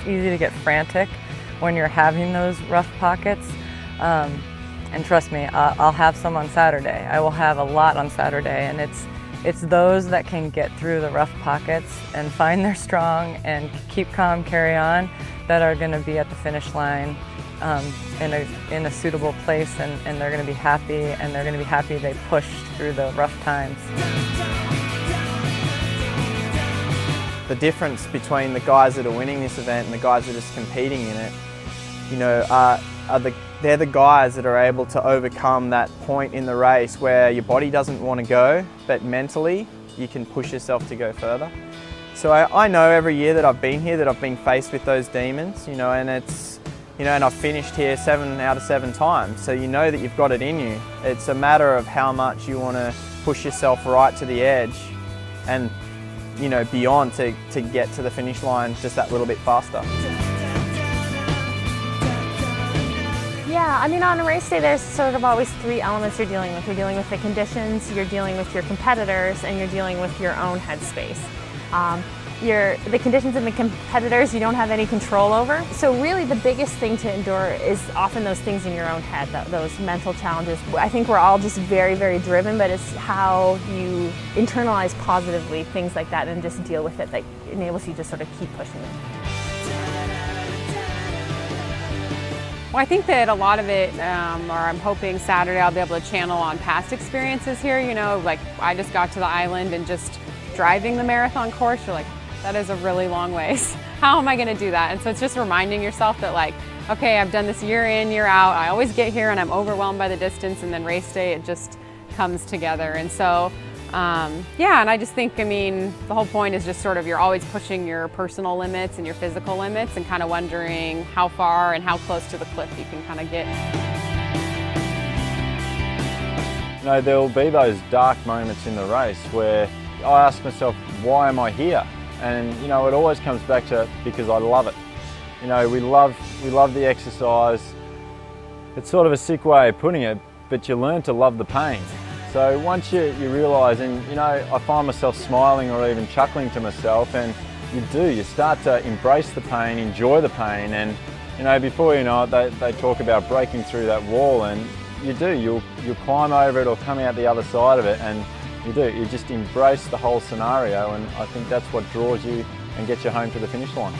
easy to get frantic when you're having those rough pockets. And trust me, I'll have some on Saturday. I will have a lot on Saturday, and it's those that can get through the rough pockets and find their strong and keep calm, carry on, that are going to be at the finish line in a suitable place, and they're going to be happy, and they're going to be happy they pushed through the rough times. The difference between the guys that are winning this event and the guys that are just competing in it, you know, they're the guys that are able to overcome that point in the race where your body doesn't want to go, but mentally you can push yourself to go further. So I know every year that I've been here that I've been faced with those demons, you know, and and I've finished here 7 out of 7 times. So you know that you've got it in you. It's a matter of how much you want to push yourself right to the edge and, you know, beyond to get to the finish line just that little bit faster. Yeah, I mean, on a race day there's sort of always 3 elements you're dealing with. You're dealing with the conditions, you're dealing with your competitors, and you're dealing with your own headspace. The conditions and the competitors you don't have any control over. So really the biggest thing to endure is often those things in your own head, those mental challenges. I think we're all just very, very driven, but it's how you internalize positively things like that and just deal with it that enables you to sort of keep pushing it. Well, I think that a lot of it, or I'm hoping Saturday I'll be able to channel on past experiences here. You know, like I just got to the island and just driving the marathon course, you're like, that is a really long ways. How am I going to do that? And so it's just reminding yourself that, like, okay, I've done this year in, year out. I always get here and I'm overwhelmed by the distance, and then race day, it just comes together. And so, yeah, and I just think, I mean, the whole point is just sort of you're always pushing your personal limits and your physical limits and kind of wondering how far and how close to the cliff you can kind of get. You know, there will be those dark moments in the race where I ask myself, why am I here? And you know, it always comes back to because I love it. You know, we love the exercise. It's sort of a sick way of putting it, but you learn to love the pain. So once you realise, and you know, I find myself smiling or even chuckling to myself, and you start to embrace the pain, enjoy the pain, and you know, before you know it, they talk about breaking through that wall, and you'll climb over it or come out the other side of it, and you just embrace the whole scenario, and I think that's what draws you and gets you home to the finish line.